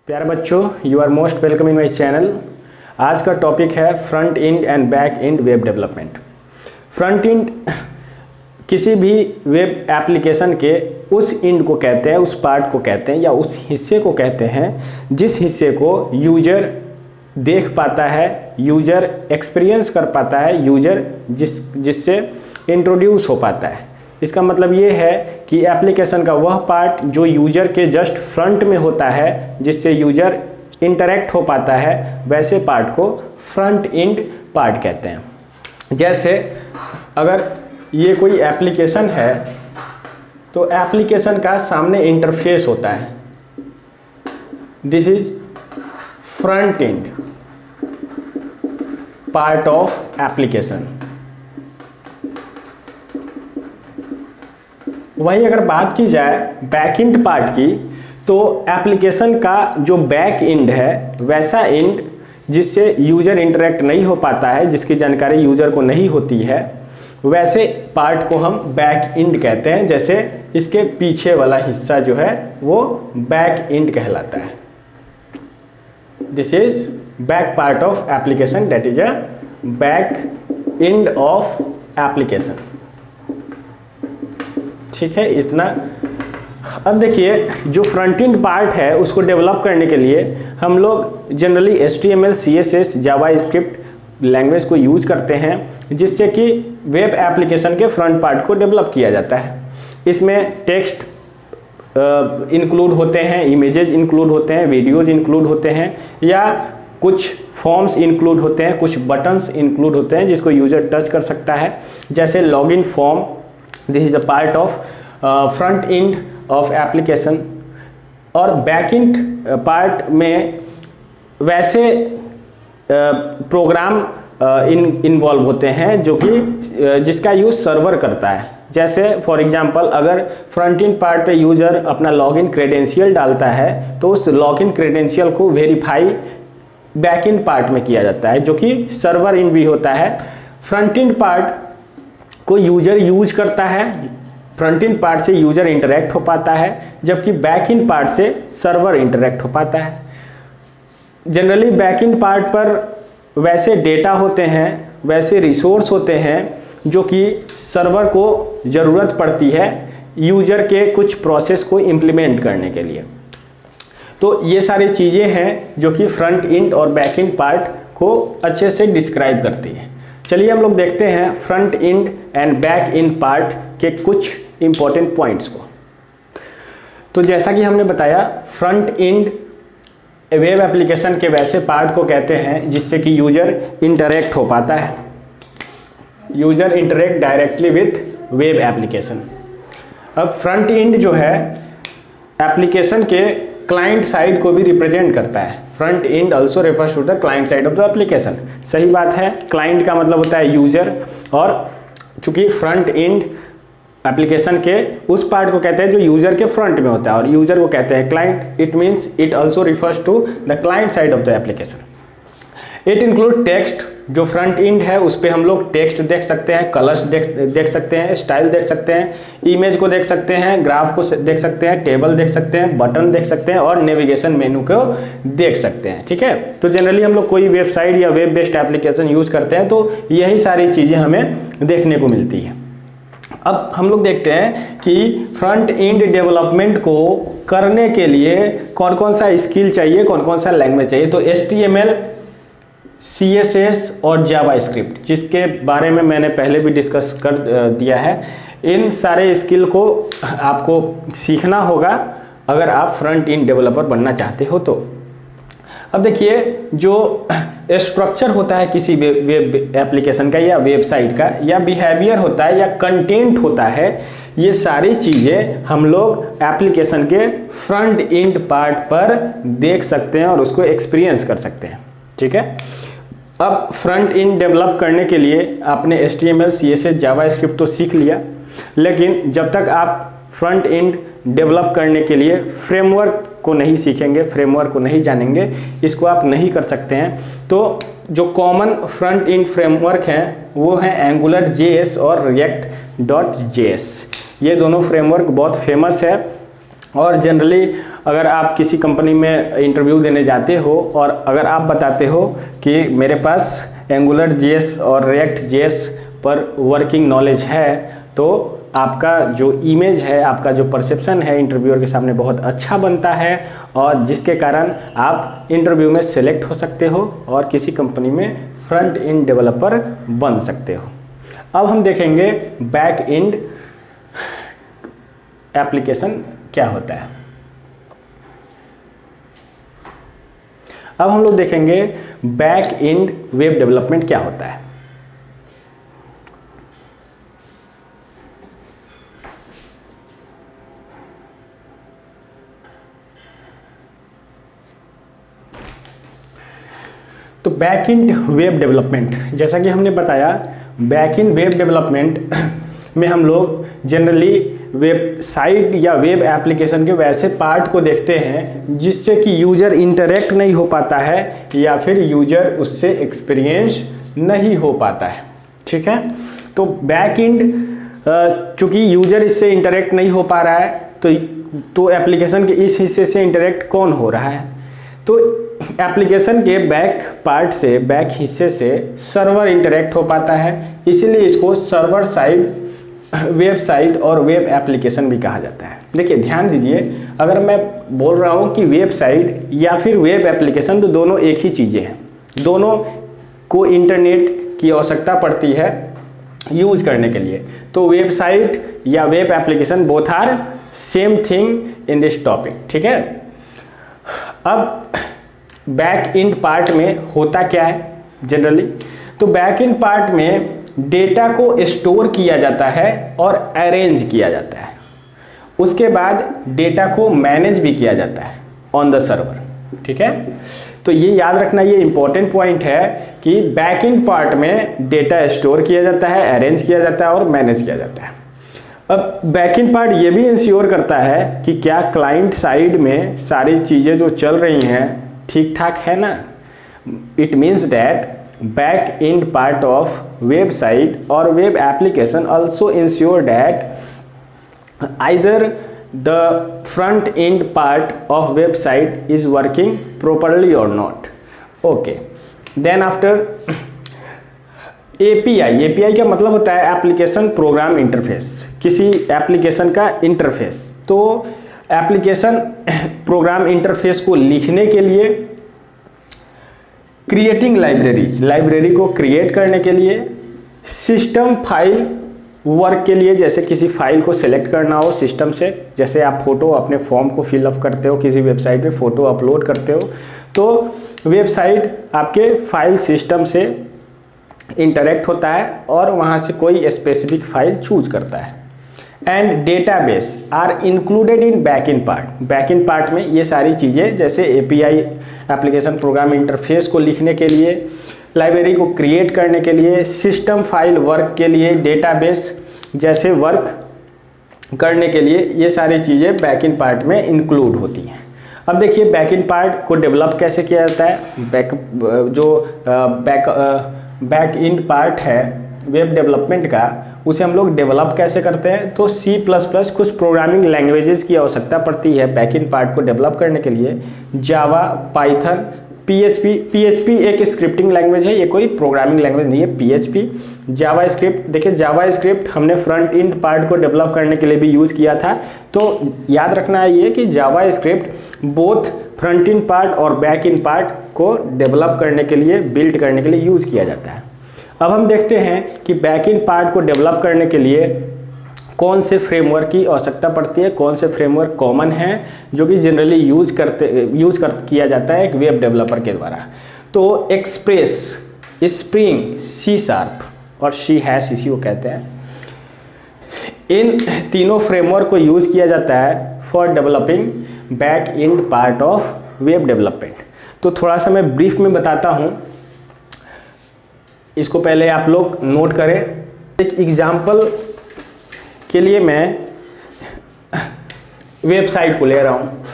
प्यारे बच्चों, you are most welcome in my channel. आज का टॉपिक है front end and back end web development. Front end किसी भी वेब एप्लीकेशन के उस एंड को कहते हैं, उस पार्ट को कहते हैं या उस हिस्से को कहते हैं जिस हिस्से को यूजर देख पाता है, यूजर एक्सपीरियंस कर पाता है, यूजर जिससे इंट्रोड्यूस हो पाता है। इसका मतलब ये है कि एप्लीकेशन का वह पार्ट जो यूजर के जस्ट फ्रंट में होता है, जिससे यूजर इंटरेक्ट हो पाता है, वैसे पार्ट को फ्रंट एंड पार्ट कहते हैं। जैसे अगर ये कोई एप्लीकेशन है तो एप्लीकेशन का सामने इंटरफेस होता है, this is front end part of application. वहीं अगर बात की जाए बैक एंड पार्ट की, तो एप्लीकेशन का जो बैक एंड है, वैसा एंड जिससे यूजर इंटरेक्ट नहीं हो पाता है, जिसकी जानकारी यूजर को नहीं होती है, वैसे पार्ट को हम बैक एंड कहते हैं। जैसे इसके पीछे वाला हिस्सा जो है वो बैक एंड कहलाता है। This is back part of application, that is a back end of application. ठीक है, इतना। अब देखिए, जो फ्रंट एंड पार्ट है उसको डेवलप करने के लिए हम लोग generally HTML, CSS, JavaScript language को यूज करते हैं, जिससे कि वेब एप्लीकेशन के फ्रंट पार्ट को डेवलप किया जाता है। इसमें टेक्स्ट इंक्लूड होते हैं, इमेजेस इंक्लूड होते हैं, वीडियोज इंक्लूड होते हैं, या कुछ फॉर्म्स इंक्लूड होते हैं, कुछ बटन्स इंक्लूड होते हैं जिसको यूजर टच कर सकता है। जैसे login form, this is a part of front end of application. और बैक एंड पार्ट में वैसे प्रोग्राम इन्वॉल्व होते हैं जो कि जिसका यूज सर्वर करता है। जैसे फॉर एग्जांपल, अगर फ्रंट एंड पार्ट पे यूजर अपना लॉगिन क्रेडेंशियल डालता है तो उस लॉगिन क्रेडेंशियल को वेरीफाई बैक एंड पार्ट में किया जाता है, जो कि सर्वर एंड भी होता है। फ्रंट एंड पार्ट को यूजर यूज करता है, फ्रंट एंड पार्ट से यूजर इंटरेक्ट हो पाता है, जबकि बैक एंड पार्ट से सर्वर इंटरेक्ट हो पाता है। जनरली बैक एंड पार्ट पर वैसे डेटा होते हैं, वैसे रिसोर्स होते हैं जो कि सर्वर को ज़रूरत पड़ती है यूजर के कुछ प्रोसेस को इम्प्लीमेंट करने के लिए। तो ये सारी चीज़ें हैं जो कि फ्रंट एंड और बैक एंड पार्ट को अच्छे से डिस्क्राइब करती है। चलिए हम लोग देखते हैं front end and back end part के कुछ इंपॉर्टेंट पॉइंट्स को। तो जैसा कि हमने बताया, फ्रंट एंड वेब एप्लीकेशन के वैसे पार्ट को कहते हैं जिससे कि यूजर इंटरेक्ट हो पाता है, user interact directly with web application. अब फ्रंट एंड जो है एप्लीकेशन के क्लाइंट साइड को भी रिप्रेजेंट करता है। Front end also refers to the client side of the application. सही बात है, क्लाइंट का मतलब होता है यूजर, और चूंकि फ्रंट एंड एप्लीकेशन के उस पार्ट को कहते हैं जो यूजर के फ्रंट में होता है, और यूजर को कहते हैं client. It means it also refers to the client side of the application. It include text. जो फ्रंट एंड है उस पर हम लोग टेक्स्ट देख सकते हैं, कलर्स देख सकते हैं, स्टाइल देख सकते हैं, इमेज को देख सकते हैं, ग्राफ को देख सकते हैं, टेबल देख सकते हैं, बटन देख सकते हैं, और नेविगेशन मेनू को देख सकते हैं। ठीक है, तो जनरली हम लोग कोई वेबसाइट या वेब बेस्ड एप्लीकेशन यूज करते हैं तो यही सारी चीज़ें हमें देखने को मिलती है। अब हम लोग देखते हैं कि फ्रंट एंड डेवलपमेंट को करने के लिए कौन कौन सा स्किल चाहिए, कौन कौन सा लैंग्वेज चाहिए। तो HTML, CSS और जावास्क्रिप्ट, जिसके बारे में मैंने पहले भी डिस्कस कर दिया है, इन सारे स्किल को आपको सीखना होगा अगर आप फ्रंट एंड डेवलपर बनना चाहते हो तो। अब देखिए, जो स्ट्रक्चर होता है किसी वेब एप्लीकेशन का या वेबसाइट का, या बिहेवियर होता है या कंटेंट होता है, ये सारी चीज़ें हम लोग एप्लीकेशन के फ्रंट एंड पार्ट पर देख सकते हैं और उसको एक्सपीरियंस कर सकते हैं। ठीक है, अब फ्रंट एंड डेवलप करने के लिए आपने HTML, CSS, जावास्क्रिप्ट तो सीख लिया, लेकिन जब तक आप फ्रंट एंड डेवलप करने के लिए फ्रेमवर्क को नहीं सीखेंगे, फ्रेमवर्क को नहीं जानेंगे, इसको आप नहीं कर सकते हैं। तो जो कॉमन फ्रंट एंड फ्रेमवर्क हैं वो हैं AngularJS और React.js। ये दोनों फ्रेमवर्क बहुत फेमस है और जनरली अगर आप किसी कंपनी में इंटरव्यू देने जाते हो और अगर आप बताते हो कि मेरे पास एंगुलर जेएस और रिएक्ट जेएस पर वर्किंग नॉलेज है, तो आपका जो इमेज है, आपका जो परसेप्शन है इंटरव्यूअर के सामने बहुत अच्छा बनता है, और जिसके कारण आप इंटरव्यू में सेलेक्ट हो सकते हो और किसी कंपनी में फ्रंट एंड डेवलपर बन सकते हो। अब हम देखेंगे बैक एंड एप्लीकेशन क्या होता है। अब हम लोग देखेंगे बैक एंड वेब डेवलपमेंट क्या होता है। तो बैक एंड वेब डेवलपमेंट, जैसा कि हमने बताया, बैक एंड वेब डेवलपमेंट में हम लोग जनरली वेबसाइट या वेब एप्लीकेशन के वैसे पार्ट को देखते हैं जिससे कि यूजर इंटरेक्ट नहीं हो पाता है या फिर यूजर उससे एक्सपीरियंस नहीं हो पाता है। ठीक है, तो बैक एंड चूंकि यूजर इससे इंटरेक्ट नहीं हो पा रहा है, तो एप्लीकेशन के इस हिस्से से इंटरेक्ट कौन हो रहा है? तो एप्लीकेशन के बैक पार्ट से, बैक हिस्से से सर्वर इंटरेक्ट हो पाता है, इसीलिए इसको सर्वर साइड वेबसाइट और वेब एप्लीकेशन भी कहा जाता है। देखिए ध्यान दीजिए, अगर मैं बोल रहा हूँ कि वेबसाइट या फिर वेब एप्लीकेशन, तो दोनों एक ही चीज़ें हैं, दोनों को इंटरनेट की आवश्यकता पड़ती है यूज करने के लिए। तो वेबसाइट या web application both are same thing in this topic. ठीक है, अब बैक एंड पार्ट में होता क्या है जनरली? तो बैक एंड पार्ट में डेटा को स्टोर किया जाता है और अरेंज किया जाता है, उसके बाद डेटा को मैनेज भी किया जाता है ऑन द सर्वर। ठीक है, तो ये याद रखना, ये इंपॉर्टेंट पॉइंट है कि बैक एंड पार्ट में डेटा स्टोर किया जाता है, अरेंज किया जाता है और मैनेज किया जाता है। अब बैक एंड पार्ट ये भी इंश्योर करता है कि क्या क्लाइंट साइड में सारी चीज़ें जो चल रही हैं ठीक ठाक है ना। It means that back end part of website or web application also ensure that either the front end part of website is working properly or not. Okay, then after API का मतलब होता है एप्लीकेशन प्रोग्राम इंटरफेस, किसी application का interface. तो application program interface को लिखने के लिए क्रिएटिंग लाइब्रेरीज, लाइब्रेरी को क्रिएट करने के लिए, सिस्टम फाइल वर्क के लिए, जैसे किसी फाइल को सिलेक्ट करना हो सिस्टम से, जैसे आप फोटो अपने फॉर्म को फिलअप करते हो, किसी वेबसाइट पे फोटो अपलोड करते हो, तो वेबसाइट आपके फाइल सिस्टम से इंटरेक्ट होता है और वहाँ से कोई स्पेसिफिक फाइल चूज करता है। And database are included in back end part. Back end part में ये सारी चीज़ें, जैसे एपीआई एप्लीकेशन प्रोग्राम इंटरफेस को लिखने के लिए, लाइब्रेरी को क्रिएट करने के लिए, सिस्टम फाइल वर्क के लिए, डेटाबेस जैसे वर्क करने के लिए, ये सारी चीज़ें बैक एंड पार्ट में इंक्लूड होती हैं। अब देखिए बैक एंड पार्ट को डेवलप कैसे किया जाता है। बैक एंड पार्ट है वेब डेवलपमेंट का, उसे हम लोग डेवलप कैसे करते हैं? तो C++ कुछ प्रोग्रामिंग लैंग्वेजेस की आवश्यकता पड़ती है बैक एंड पार्ट को डेवलप करने के लिए। जावा, पाइथन, PHP एक स्क्रिप्टिंग लैंग्वेज है, ये कोई प्रोग्रामिंग लैंग्वेज नहीं है। PHP, जावा स्क्रिप्ट, देखिए जावा स्क्रिप्ट हमने फ्रंट एंड पार्ट को डेवलप करने के लिए भी यूज़ किया था। तो याद रखना है ये कि JavaScript both front end part और बैक एंड पार्ट को डेवलप करने के लिए, बिल्ड करने के लिए यूज़ किया जाता है। अब हम देखते हैं कि बैक एंड पार्ट को डेवलप करने के लिए कौन से फ्रेमवर्क की आवश्यकता पड़ती है, कौन से फ्रेमवर्क कॉमन हैं जो कि जनरली यूज किया जाता है एक वेब डेवलपर के द्वारा। तो एक्सप्रेस, स्प्रिंग, C# और C# इसी को कहते हैं। इन तीनों फ्रेमवर्क को यूज किया जाता है for developing back end part of web development. तो थोड़ा सा मैं ब्रीफ में बताता हूँ, इसको पहले आप लोग नोट करें। एक एग्जाम्पल के लिए मैं वेबसाइट को ले रहा हूँ,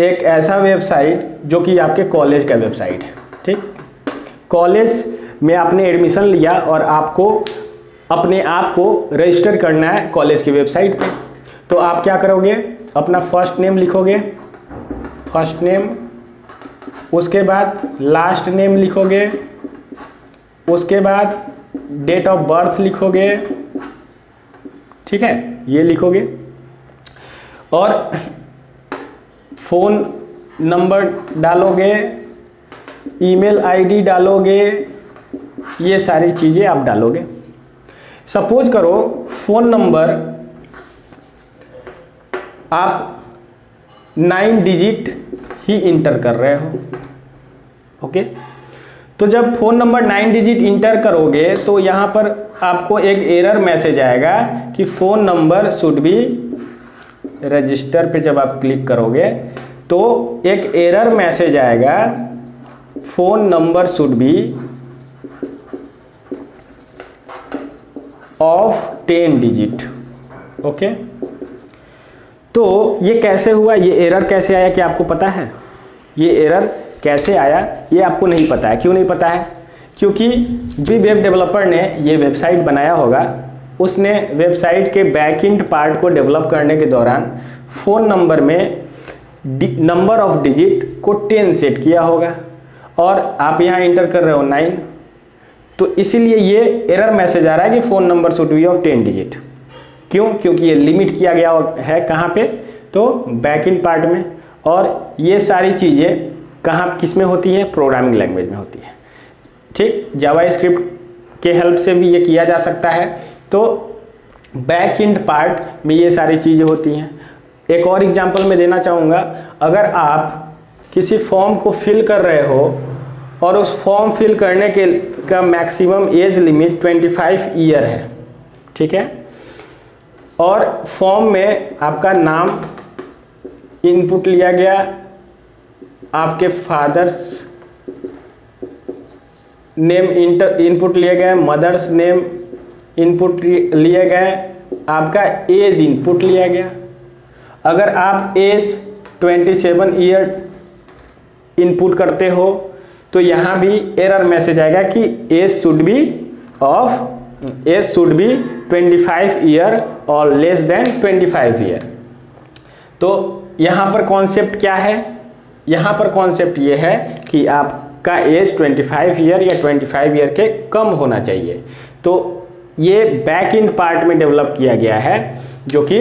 एक ऐसा वेबसाइट जो कि आपके कॉलेज का वेबसाइट है। ठीक, कॉलेज में आपने एडमिशन लिया और आपको अपने आप को रजिस्टर करना है कॉलेज की वेबसाइट पे। तो आप क्या करोगे? अपना फर्स्ट नेम लिखोगे, फर्स्ट नेम, उसके बाद लास्ट नेम लिखोगे, उसके बाद डेट ऑफ बर्थ लिखोगे, ठीक है, ये लिखोगे, और फ़ोन नंबर डालोगे, ईमेल आईडी डालोगे, ये सारी चीज़ें आप डालोगे। सपोज करो फ़ोन नंबर आप 9 डिजिट ही इंटर कर रहे हो, ओके। तो जब फ़ोन नंबर 9 डिजिट इंटर करोगे तो यहाँ पर आपको एक एरर मैसेज आएगा कि phone number should be, register पे जब आप क्लिक करोगे तो एक एरर मैसेज आएगा, phone number should be of 10 digit, okay. तो ये कैसे हुआ, ये एरर कैसे आया, क्या आपको पता है? ये एरर कैसे आया ये आपको नहीं पता है। क्यों नहीं पता है? क्योंकि जो वेब डेवलपर ने ये वेबसाइट बनाया होगा उसने वेबसाइट के बैकएंड पार्ट को डेवलप करने के दौरान फ़ोन नंबर में नंबर ऑफ डिजिट को 10 सेट किया होगा और आप यहाँ इंटर कर रहे हो 9, तो इसीलिए ये एरर मैसेज आ रहा है कि phone number should be of 10 digit. क्यों? क्योंकि ये लिमिट किया गया है कहाँ पे, तो बैकएंड पार्ट में, और ये सारी चीज़ें कहाँ किस में होती हैं, प्रोग्रामिंग लैंग्वेज में होती है, ठीक। जावास्क्रिप्ट के हेल्प से भी ये किया जा सकता है। तो बैकएंड पार्ट में ये सारी चीज़ें होती हैं। एक और एग्जांपल मैं देना चाहूँगा, अगर आप किसी फॉर्म को फिल कर रहे हो और उस फॉर्म फिल करने के का मैक्सिमम एज लिमिट 25 ईयर है, ठीक है, और फॉर्म में आपका नाम इनपुट लिया गया, आपके फादर्स नेम इनपुट लिए गए, मदर्स नेम इनपुट लिए गए, आपका एज इनपुट लिया गया। अगर आप एज 27 ईयर इनपुट करते हो तो यहाँ भी एरर मैसेज आएगा कि एज शुड बी 25 ईयर और लेस देन 25 ईयर। तो यहाँ पर कॉन्सेप्ट क्या है? यहाँ पर कॉन्सेप्ट ये है कि आपका एज 25 ईयर या 25 ईयर के कम होना चाहिए। तो ये बैक एंड पार्ट में डेवलप किया गया है जो कि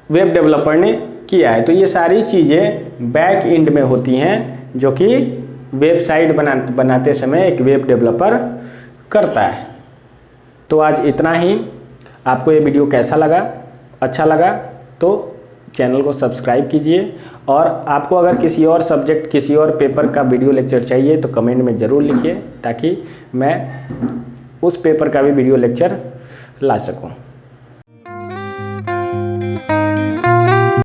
वेब डेवलपर ने किया है। तो ये सारी चीज़ें बैक एंड में होती हैं जो कि वेबसाइट बनाते समय एक वेब डेवलपर करता है। तो आज इतना ही। आपको ये वीडियो कैसा लगा? अच्छा लगा तो चैनल को सब्सक्राइब कीजिए, और आपको अगर किसी और सब्जेक्ट, किसी और पेपर का वीडियो लेक्चर चाहिए तो कमेंट में ज़रूर लिखिए ताकि मैं उस पेपर का भी वीडियो लेक्चर ला सकूं।